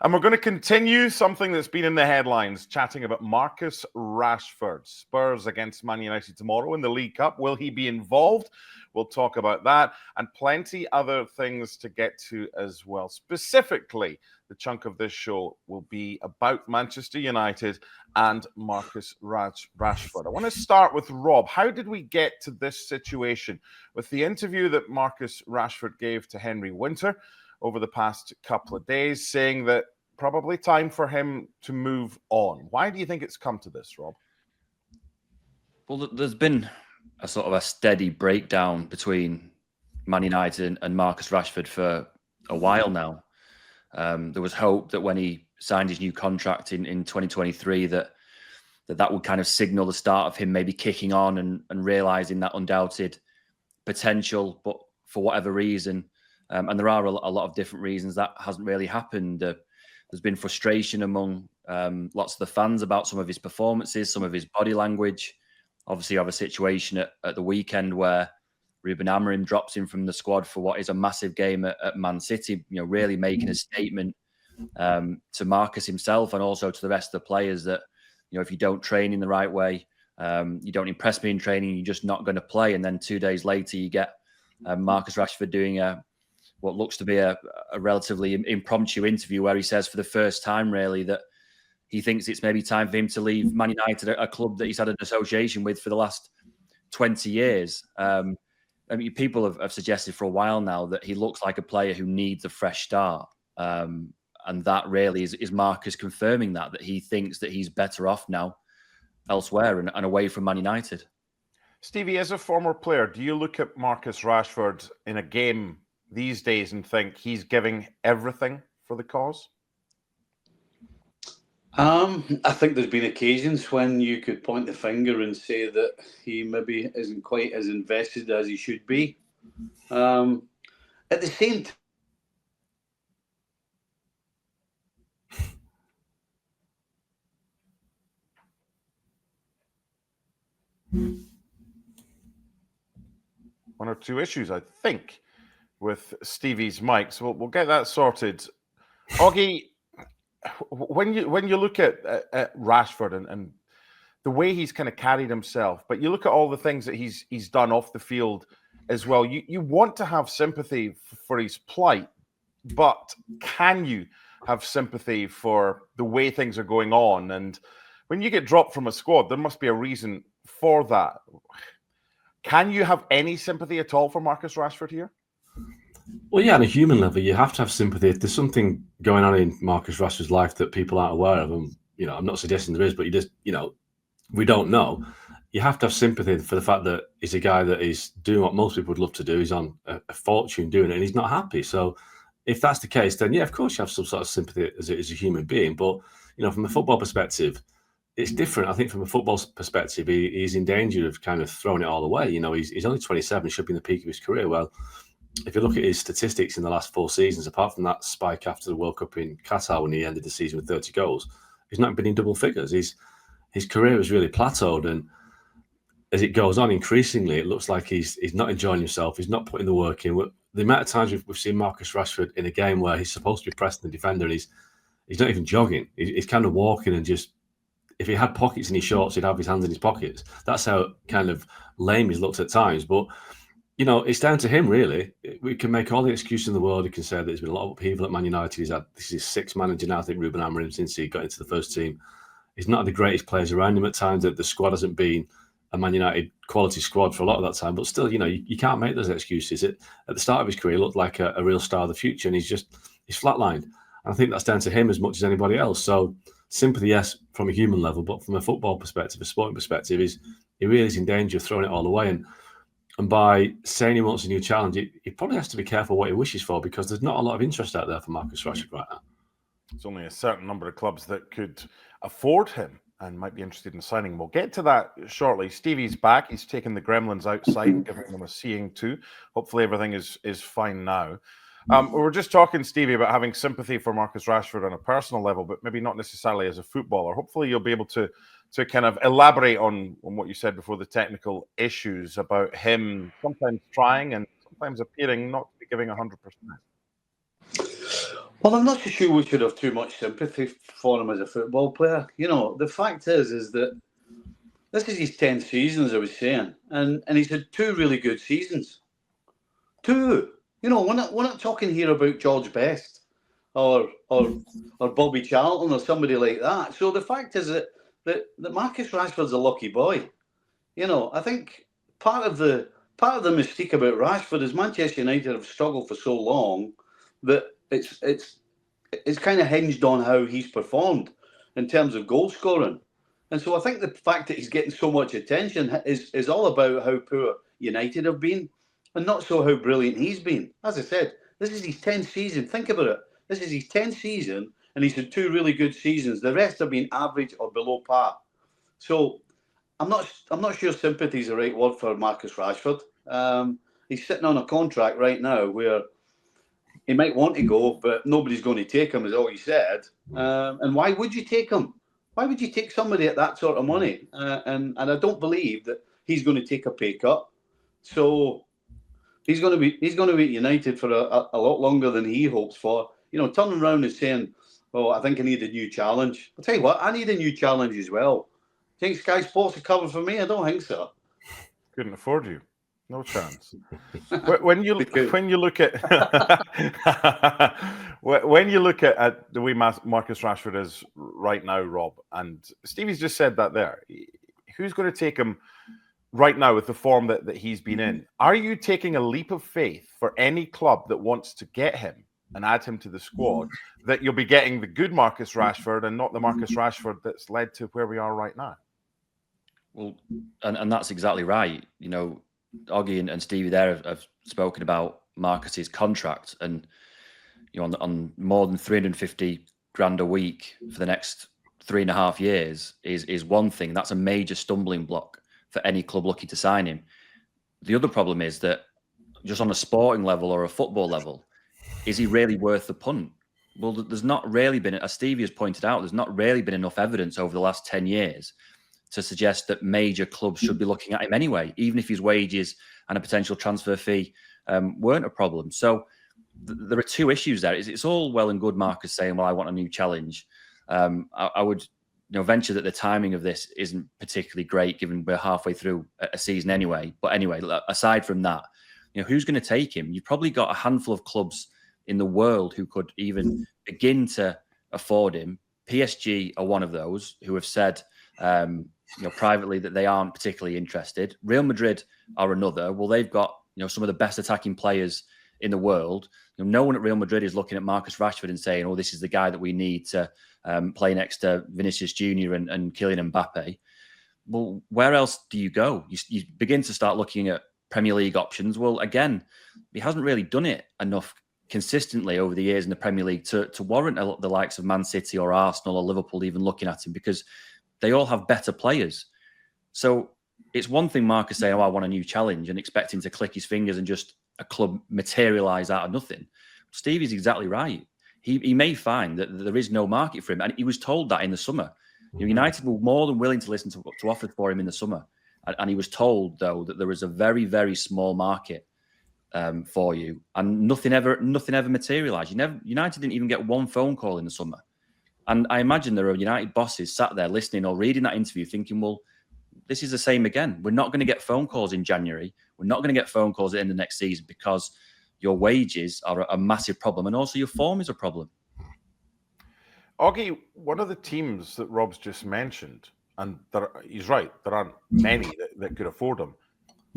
And we're going to continue something that's been in the headlines, chatting about Marcus Rashford. Spurs against Man United tomorrow in the League Cup. Will he be involved? We'll talk about that and plenty other things to get to as well. Specifically, the chunk of this show will be about Manchester United and Marcus Rashford. I want to start with Rob. How did we get to this situation with the interview that Marcus Rashford gave to Henry Winter over the past couple of days, saying that probably time for him to move on? Why do you think it's come to this, Rob? Well, there's been a sort of a steady breakdown between Man United and Marcus Rashford for a while now. There was hope that when he signed his new contract in 2023 that would kind of signal the start of him maybe kicking on and realising that undoubted potential. But for whatever reason, and there are a lot of different reasons, that hasn't really happened. There's been frustration among lots of the fans about some of his performances, some of his body language. Obviously, you have a situation at the weekend where Ruben Amorim drops him from the squad for what is a massive game at Man City, really making a statement to Marcus himself and also to the rest of the players that, if you don't train in the right way, you don't impress me in training, you're just not going to play. And then 2 days later, you get Marcus Rashford doing what looks to be a relatively impromptu interview where he says for the first time, really, that he thinks it's maybe time for him to leave Man United, a club that he's had an association with for the last 20 years. I mean, people have suggested for a while now that he looks like a player who needs a fresh start. And that really is Marcus confirming that he thinks that he's better off now elsewhere and away from Man United. Stevie, as a former player, do you look at Marcus Rashford in a game these days and think he's giving everything for the cause? I think there's been occasions when you could point the finger and say that he maybe isn't quite as invested as he should be. At the same time, one or two issues, I think, with Stevie's mic. So we'll get that sorted. Oggy, when you look at Rashford and the way he's kind of carried himself, but you look at all the things that he's done off the field as well, you want to have sympathy for his plight, but can you have sympathy for the way things are going on? And when you get dropped from a squad, there must be a reason for that. Can you have any sympathy at all for Marcus Rashford here? Well, yeah, on a human level, you have to have sympathy. If there's something going on in Marcus Rashford's life that people aren't aware of, and I'm not suggesting there is, but we don't know. You have to have sympathy for the fact that he's a guy that is doing what most people would love to do. He's on a fortune doing it, and he's not happy. So, if that's the case, then yeah, of course you have some sort of sympathy as a human being. But from a football perspective, it's different. I think from a football perspective, he's in danger of kind of throwing it all away. He's only 27, should be in the peak of his career. Well, if you look at his statistics in the last 4 seasons, apart from that spike after the World Cup in Qatar when he ended the season with 30 goals, he's not been in double figures. His career has really plateaued, and as it goes on, increasingly, it looks like he's not enjoying himself. He's not putting the work in. The amount of times we've seen Marcus Rashford in a game where he's supposed to be pressing the defender, and he's not even jogging. He's kind of walking and just, if he had pockets in his shorts, he'd have his hands in his pockets. That's how kind of lame he's looked at times. But it's down to him, really. We can make all the excuses in the world. We can say that there's been a lot of upheaval at Man United. This is his 6th manager now, I think, Ruben Amorim, since he got into the first team. He's not the greatest players around him at times. The squad hasn't been a Man United quality squad for a lot of that time. But still, you can't make those excuses. At the start of his career, he looked like a real star of the future, and he's flatlined. And I think that's down to him as much as anybody else. So sympathy, yes, from a human level, but from a football perspective, a sporting perspective, he really is in danger of throwing it all away. And by saying he wants a new challenge, he probably has to be careful what he wishes for, because there's not a lot of interest out there for Marcus Rashford right now. There's only a certain number of clubs that could afford him and might be interested in signing him. We'll get to that shortly. Stevie's back. He's taken the gremlins outside and giving them a seeing to. Hopefully everything is fine now. We were just talking, Stevie, about having sympathy for Marcus Rashford on a personal level, but maybe not necessarily as a footballer. Hopefully you'll be able to kind of elaborate on what you said before, the technical issues about him sometimes trying and sometimes appearing not to be giving 100%. Well, I'm not so sure we should have too much sympathy for him as a football player. You know, the fact is that this is his 10th season, as I was saying, and he's had 2 really good seasons. 2. You know, we're not talking here about George Best or Bobby Charlton or somebody like that. So the fact is that Marcus Rashford's a lucky boy. You know, I think part of the mystique about Rashford is Manchester United have struggled for so long that it's kind of hinged on how he's performed in terms of goal scoring. And so I think the fact that he's getting so much attention is all about how poor United have been and not so how brilliant he's been. As I said, this is his 10th season. Think about it. This is his 10th season and he's had 2 really good seasons. The rest have been average or below par. So I'm not sure sympathy is the right word for Marcus Rashford. He's sitting on a contract right now where he might want to go, but nobody's going to take him, is all he said. And why would you take him? Why would you take somebody at that sort of money? And I don't believe that he's going to take a pay cut. So he's going to be at United for a lot longer than he hopes for. You know, turning around and saying, "Oh, I think I need a new challenge." I'll tell you what, I need a new challenge as well. Think Sky Sports are covered for me? I don't think so. Couldn't afford you. No chance. when you look at when you look at the way Marcus Rashford is right now, Rob, and Stevie's just said that there. Who's going to take him right now with the form that he's been in? Are you taking a leap of faith for any club that wants to get him and add him to the squad that you'll be getting the good Marcus Rashford and not the Marcus Rashford that's led to where we are right now? Well, and that's exactly right. You know, Oggy and Stevie there have spoken about Marcus's contract, and you know, on more than 350 grand a week for the next 3.5 years is one thing. That's a major stumbling block for any club looking to sign him. The other problem is that just on a sporting level or a football level, is he really worth the punt? Well, there's not really been, as Stevie has pointed out, there's not really been enough evidence over the last 10 years to suggest that major clubs should be looking at him anyway, even if his wages and a potential transfer fee weren't a problem. So there are 2 issues there. It's all well and good Marcus saying, well, I want a new challenge. I would venture that the timing of this isn't particularly great given we're halfway through a season anyway. But anyway, aside from that, who's going to take him? You've probably got a handful of clubs in the world who could even begin to afford him. PSG are one of those who have said privately that they aren't particularly interested. Real Madrid are another. Well, they've got some of the best attacking players in the world. No one at Real Madrid is looking at Marcus Rashford and saying, "Oh, this is the guy that we need to play next to Vinicius Junior and Kylian Mbappe." Well, where else do you go? You begin to start looking at Premier League options. Well, again, he hasn't really done it enough consistently over the years in the Premier League to warrant the likes of Man City or Arsenal or Liverpool even looking at him, because they all have better players. So it's one thing Marcus saying, "Oh, I want a new challenge," and expecting to click his fingers and just a club materialise out of nothing. Stevie's exactly right. He may find that there is no market for him, and he was told that in the summer. United were more than willing to listen to offers for him in the summer, and he was told though that there was a very, very small market for you, and nothing ever materialised. United didn't even get one phone call in the summer. And I imagine there are United bosses sat there listening or reading that interview thinking, well, this is the same again. We're not going to get phone calls in January. We're not going to get phone calls at the end of next season because your wages are a massive problem and also your form is a problem. Oggy, one of the teams that Rob's just mentioned, and he's right, there aren't many that could afford him,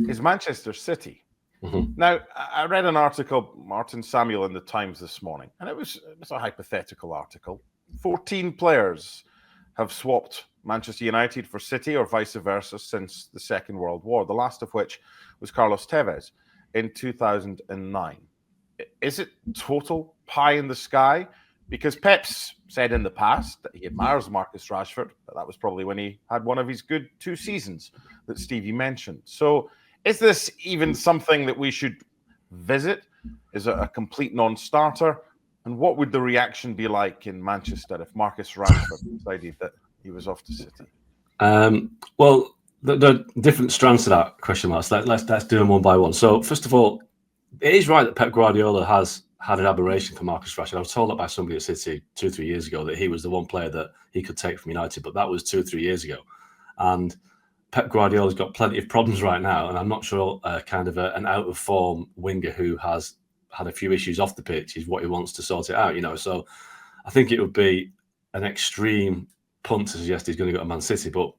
is Manchester City. Mm-hmm. Now, I read an article, Martin Samuel in the Times this morning, and it was a hypothetical article. 14 players have swapped Manchester United for City or vice versa since the Second World War, the last of which was Carlos Tevez in 2009. Is it total pie in the sky? Because Pep's said in the past that he admires Marcus Rashford, but that was probably when he had one of his good 2 seasons that Stevie mentioned. So is this even something that we should visit? Is it a complete non-starter? And what would the reaction be like in Manchester if Marcus Rashford decided that he was off to City? Well, there are different strands to that question mark. So let's do them one by one. So first of all, it is right that Pep Guardiola has had an admiration for Marcus Rashford. I was told that by somebody at City 2-3 years ago that he was the one player that he could take from United, but that was 2-3 years ago. And Pep Guardiola's got plenty of problems right now, and I'm not sure an out-of-form winger who has had a few issues off the pitch is what he wants to sort it out, So I think it would be an extreme punt to suggest he's going to go to Man City, but,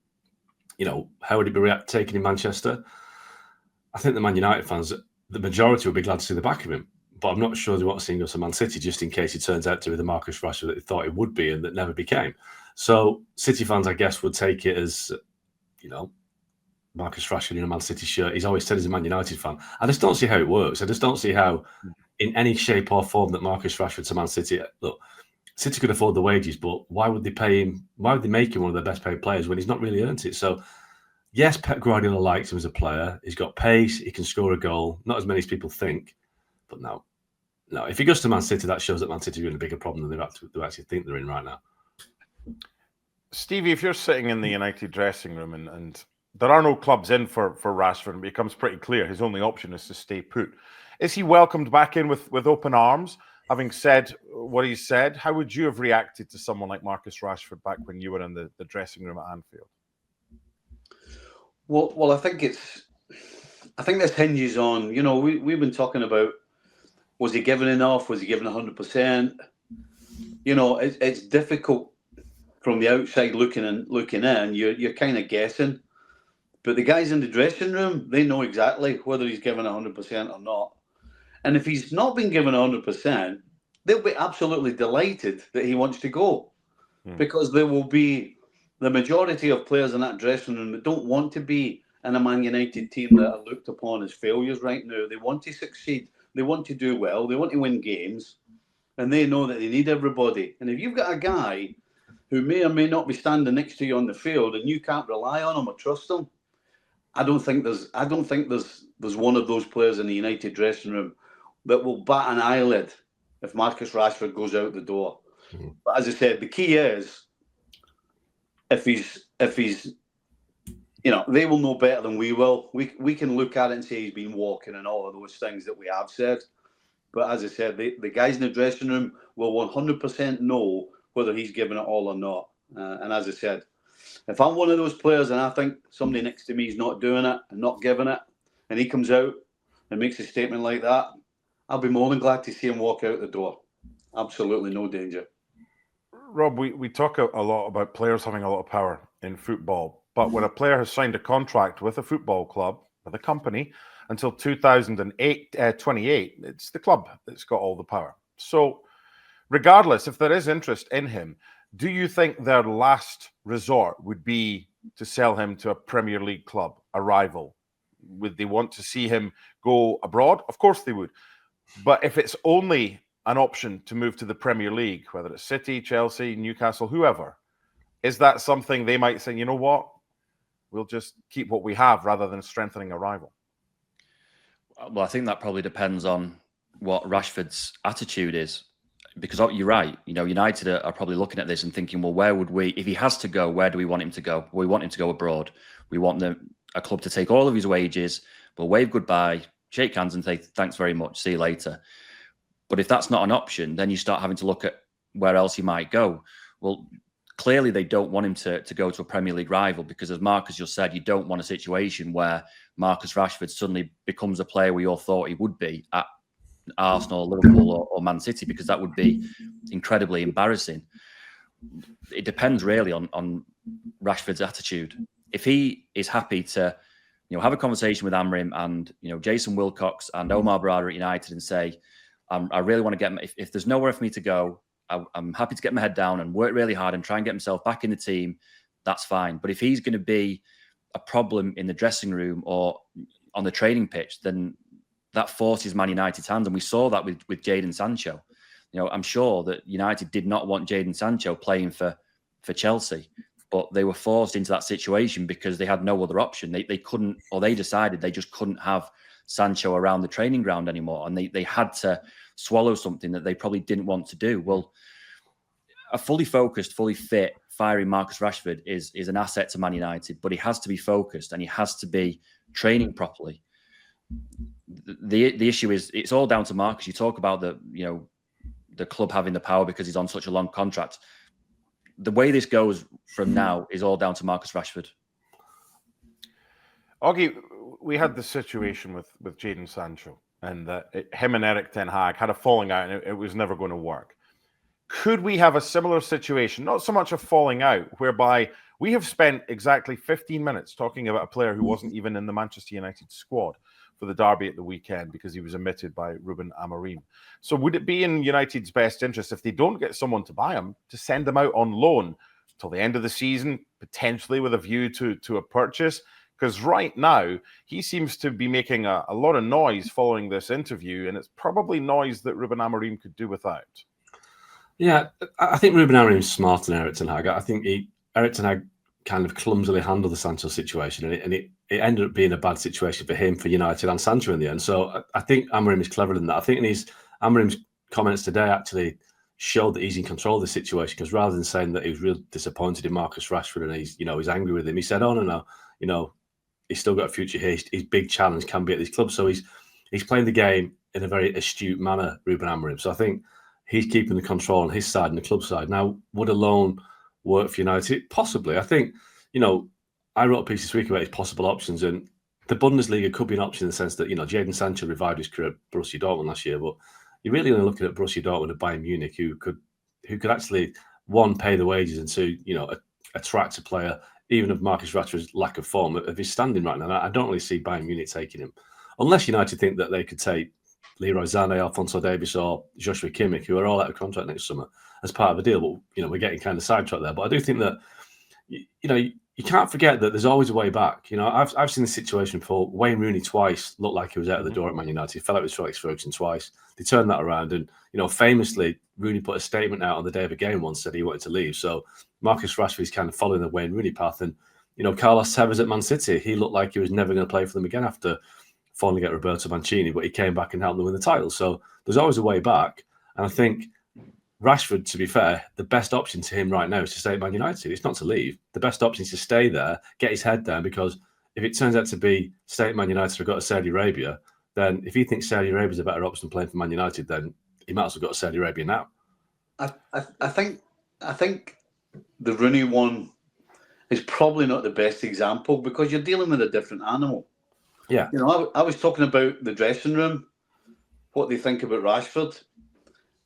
how would it be taken in Manchester? I think the Man United fans, the majority would be glad to see the back of him. But I'm not sure they want to see him go to Man City just in case he turns out to be the Marcus Rashford that they thought he would be and that never became. So City fans, I guess, would take it as, Marcus Rashford in a Man City shirt. He's always said he's a Man United fan. I just don't see how it works. I just don't see how, in any shape or form, that Marcus Rashford to Man City. Look, City could afford the wages, but why would they pay him? Why would they make him one of their best paid players when he's not really earned it? So, yes, Pep Guardiola likes him as a player. He's got pace. He can score a goal. Not as many as people think, but no. If he goes to Man City, that shows that Man City are in a bigger problem than they actually think they're in right now. Stevie, if you're sitting in the United dressing room and there are no clubs in for Rashford, and it becomes pretty clear his only option is to stay put, is he welcomed back in with open arms? Having said what he said, how would you have reacted to someone like Marcus Rashford back when you were in the dressing room at Anfield? Well, I think this hinges on, we've been talking about, was he given enough? Was he given 100%? It's difficult from the outside looking in. You're kind of guessing, but the guys in the dressing room, they know exactly whether he's given 100% or not. And if he's not been given 100%, they'll be absolutely delighted that he wants to go, because there will be the majority of players in that dressing room that don't want to be in a Man United team that are looked upon as failures right now. They want to succeed. They want to do well. They want to win games. And they know that they need everybody. And if you've got a guy who may or may not be standing next to you on the field and you can't rely on him or trust him, I don't think there's one of those players in the United dressing room that will bat an eyelid if Marcus Rashford goes out the door. But as I said, the key is if he's they will know better than we will. We can look at it and say he's been walking and all of those things that we have said. But as I said, the guys in the dressing room will 100% know whether he's giving it all or not. And as I said, if I'm one of those players and I think somebody next to me is not doing it and not giving it, and he comes out and makes a statement like that, I'll be more than glad to see him walk out the door. Absolutely no danger. Rob, we talk a lot about players having a lot of power in football, but when a player has signed a contract with a football club, with a company, until 2028, it's the club that's got all the power. So regardless, if there is interest in him, do you think their last resort would be to sell him to a Premier League club, a rival? Would they want to see him go abroad? Of course they would. But if it's only an option to move to the Premier League, whether it's City, Chelsea, Newcastle, whoever, is that something they might say, you know what, we'll just keep what we have rather than strengthening a rival? Well, I think that probably depends on what Rashford's attitude is. Because you're right, United are probably looking at this and thinking, well, where would we, if he has to go, where do we want him to go? We want him to go abroad. We want a club to take all of his wages, but wave goodbye, shake hands and say, thanks very much, see you later. But if that's not an option, then you start having to look at where else he might go. Well, clearly they don't want him to go to a Premier League rival, because as Marcus just said, you don't want a situation where Marcus Rashford suddenly becomes a player we all thought he would be at Arsenal, Liverpool or Man City, because that would be incredibly embarrassing. It depends really on Rashford's attitude. If he is happy to have a conversation with Amorim and Jason Wilcox and Omar Berrada at United and say, I really want to get if there's nowhere for me to go, I'm happy to get my head down and work really hard and try and get himself back in the team, that's fine. But if he's going to be a problem in the dressing room or on the training pitch, then that forces Man United's hands. And we saw that with Jadon Sancho. I'm sure that United did not want Jadon Sancho playing for Chelsea, but they were forced into that situation because they had no other option. They couldn't, or they decided they just couldn't have Sancho around the training ground anymore. And they had to swallow something that they probably didn't want to do. Well, a fully focused, fully fit, fiery Marcus Rashford is an asset to Man United, but he has to be focused and he has to be training properly. the issue is it's all down to Marcus. You talk about the club having the power because he's on such a long contract. The way this goes from now is all down to Marcus Rashford. Augie, we had this situation with Jadon Sancho, and him and Eric Ten Hag had a falling out, and it was never going to work. Could we have a similar situation, not so much a falling out, whereby we have spent exactly 15 minutes talking about a player who wasn't even in the Manchester United squad for the derby at the weekend because he was omitted by Ruben Amorim. So would it be in United's best interest, if they don't get someone to buy him, to send him out on loan till the end of the season, potentially with a view to a purchase? Because right now, he seems to be making a lot of noise following this interview, and it's probably noise that Ruben Amorim could do without. Yeah, I think Ruben Amorim's smarter than Eric Ten Hag. I think Eric Ten Hag kind of clumsily handled the Sancho situation, and it ended up being a bad situation for him, for United, and Sancho in the end. So I think Amorim is cleverer than that. I think Amorim's comments today actually showed that he's in control of the situation, because rather than saying that he was really disappointed in Marcus Rashford and he's angry with him, he said, "Oh no, he's still got a future here. His big challenge can be at this club." So he's playing the game in a very astute manner, Ruben Amorim. So I think he's keeping the control on his side and the club side. Now, would a loan work for United? Possibly. I think, I wrote a piece this week about his possible options, and the Bundesliga could be an option in the sense that, Jadon Sancho revived his career at Borussia Dortmund last year, but you're really only looking at Borussia Dortmund and Bayern Munich, who could actually, one, pay the wages, and two, attract a player, even of Marcus Rashford's lack of form, of his standing right now. I don't really see Bayern Munich taking him, unless United think that they could take Leroy Sané, Alphonso Davies, or Joshua Kimmich, who are all out of contract next summer, as part of a deal. But we're getting kind of sidetracked there. But I do think that you can't forget that there's always a way back. I've seen this situation before. Wayne Rooney twice looked like he was out of the door at Man United. He fell out with Felix Ferguson twice. They turned that around, and famously, Rooney put a statement out on the day of a game once, said he wanted to leave. So Marcus Rashford is kind of following the Wayne Rooney path. And Carlos Tevez at Man City, he looked like he was never going to play for them again after finally get Roberto Mancini, but he came back and helped them win the title. So there's always a way back. And I think Rashford, to be fair, the best option to him right now is to stay at Man United. It's not to leave. The best option is to stay there, get his head down, because if it turns out to be stay at Man United or go to Saudi Arabia, then if he thinks Saudi Arabia is a better option than playing for Man United, then he might as well go to Saudi Arabia now. I think the Rooney one is probably not the best example, because you're dealing with a different animal. Yeah. I was talking about the dressing room, what they think about Rashford.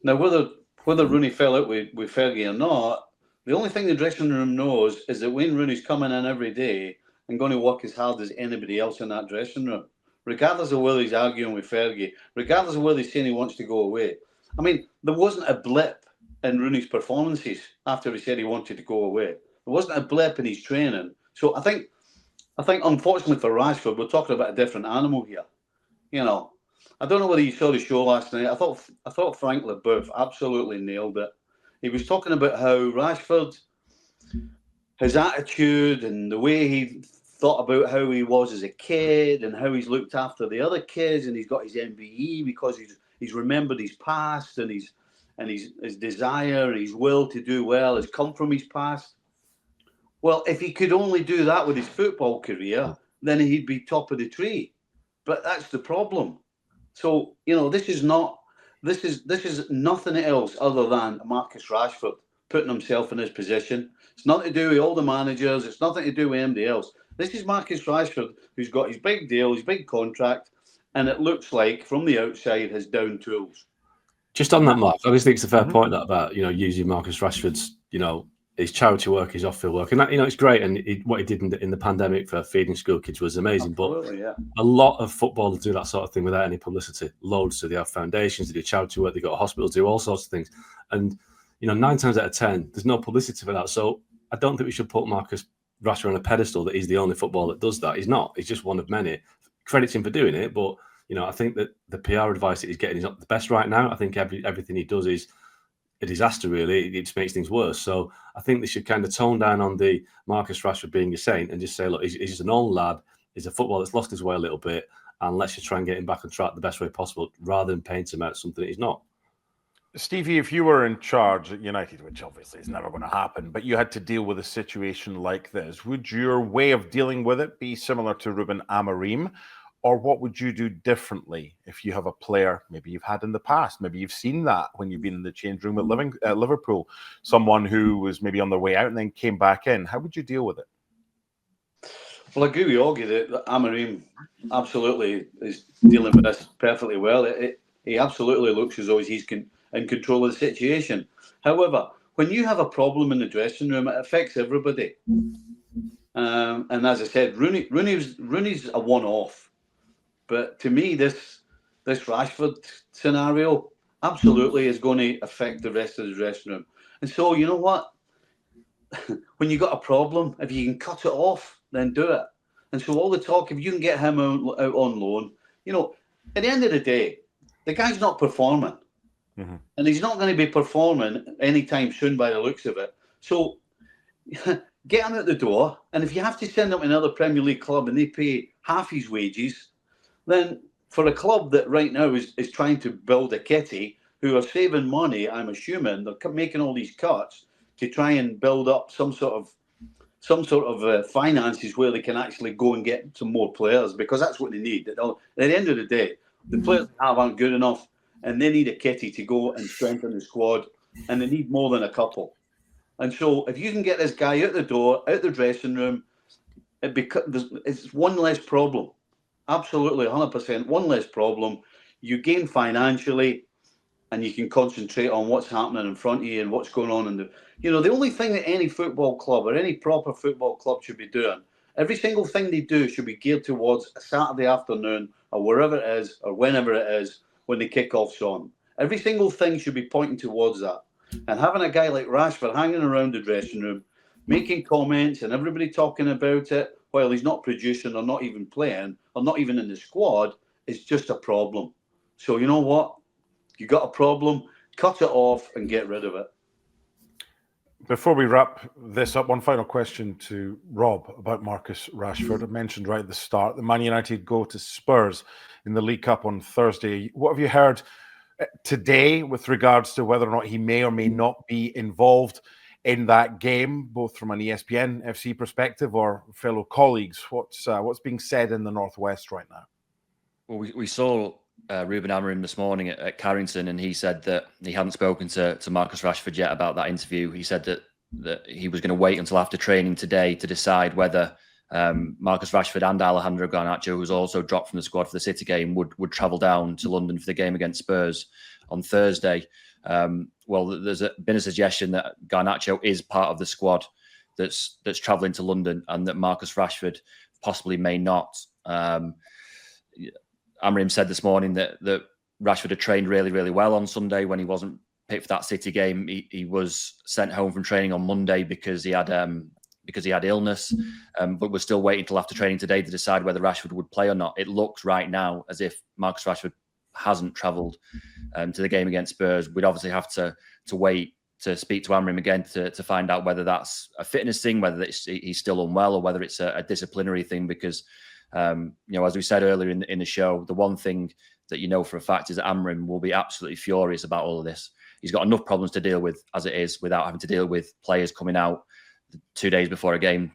Now, whether Rooney fell out with Fergie or not, the only thing the dressing room knows is that Wayne Rooney's coming in every day and going to work as hard as anybody else in that dressing room, regardless of whether he's arguing with Fergie, regardless of whether he's saying he wants to go away. I mean, there wasn't a blip in Rooney's performances after he said he wanted to go away. There wasn't a blip in his training. So I think unfortunately for Rashford, we're talking about a different animal here. I don't know whether you saw the show last night. I thought Frank Leboeuf absolutely nailed it. He was talking about how Rashford, his attitude and the way he thought about how he was as a kid and how he's looked after the other kids, and he's got his MBE because he's remembered his past, and his desire and his will to do well has come from his past. Well, if he could only do that with his football career, then he'd be top of the tree. But that's the problem. So, this is nothing else other than Marcus Rashford putting himself in his position. It's nothing to do with all the managers. It's nothing to do with anybody else. This is Marcus Rashford, who's got his big deal, his big contract, and it looks like, from the outside, his down tools. Just on that, Mark, I just think it's a fair point about using Marcus Rashford's his charity work, his off-field work, and that it's great. And what he did in the pandemic for feeding school kids was amazing. Absolutely, but a lot of footballers do that sort of thing without any publicity. Loads do. They have foundations, they do charity work, they go to hospitals, do all sorts of things. And 9 times out of 10, there's no publicity for that. So I don't think we should put Marcus Rashford on a pedestal that he's the only footballer that does that. He's not. He's just one of many. Credits him for doing it, but I think that the PR advice that he's getting is not the best right now. I think everything he does is a disaster, really. It just makes things worse. So I think they should kind of tone down on the Marcus Rashford being a saint and just say, look, he's just an old lad. He's a footballer that's lost his way a little bit, and let's just try and get him back on track the best way possible, rather than paint him out something that he's not. Stevie, if you were in charge at United, which obviously is never going to happen, but you had to deal with a situation like this, would your way of dealing with it be similar to Ruben Amorim? or what would you do differently if you have a player maybe you've had in the past? Maybe you've seen that when you've been in the change room at Liverpool, someone who was maybe on their way out and then came back in. How would you deal with it? Well, I agree with Augie that Amorim absolutely is dealing with this perfectly well. He absolutely looks as though he's in control of the situation. However, when you have a problem in the dressing room, it affects everybody. And as I said, Rooney's a one-off. But to me, this Rashford scenario absolutely is going to affect the rest of the dressing room. And so, you know what? When you got a problem, if you can cut it off, then do it. And so all the talk, if you can get him out on loan, you know, at the end of the day, the guy's not performing. Mm-hmm. And he's not going to be performing anytime soon by the looks of it. So get him out the door. And if you have to send him to another Premier League club and they pay half his wages, then for a club that right now is trying to build a kitty, who are saving money, I'm assuming, they're making all these cuts to try and build up some sort of finances where they can actually go and get some more players, because that's what they need. At the end of the day, the players they have aren't good enough, and they need a kitty to go and strengthen the squad, and they need more than a couple. And so if you can get this guy out the door, out the dressing room, it's one less problem. Absolutely, 100%, one less problem. You gain financially, and you can concentrate on what's happening in front of you and what's going on in the... You know, the only thing that any football club or any proper football club should be doing, every single thing they do should be geared towards a Saturday afternoon or wherever it is or whenever it is when the kickoff's on. Every single thing should be pointing towards that. And having a guy like Rashford hanging around the dressing room, making comments and everybody talking about it while he's not producing or not even playing or not even in the squad is just a problem. So you know what? You got a problem, cut it off and get rid of it. Before we wrap this up, one final question to Rob about Marcus Rashford. I mentioned right at the start that Man United go to Spurs in the League Cup on Thursday. What have you heard today with regards to whether or not he may or may not be involved in that game, both from an ESPN FC perspective or fellow colleagues? What's being said in the Northwest right now? Well, we saw Ruben Amorim this morning at Carrington, and he said that he hadn't spoken to Marcus Rashford yet about that interview. He said that he was going to wait until after training today to decide whether Marcus Rashford and Alejandro Garnacho, who's also dropped from the squad for the City game, would travel down to London for the game against Spurs on Thursday. Well, there's been a suggestion that Garnacho is part of the squad that's travelling to London, and that Marcus Rashford possibly may not. Amorim said this morning that Rashford had trained really, really well on Sunday when he wasn't picked for that City game. He was sent home from training on Monday because he had illness, but we're still waiting till after training today to decide whether Rashford would play or not. It looks right now as if Marcus Rashford hasn't travelled to the game against Spurs. We'd obviously have to wait to speak to Amorim again to find out whether that's a fitness thing, whether he's still unwell, or whether it's a disciplinary thing, because as we said earlier in the show, the one thing that you know for a fact is that Amorim will be absolutely furious about all of this. He's got enough problems to deal with as it is without having to deal with players coming out 2 days before a game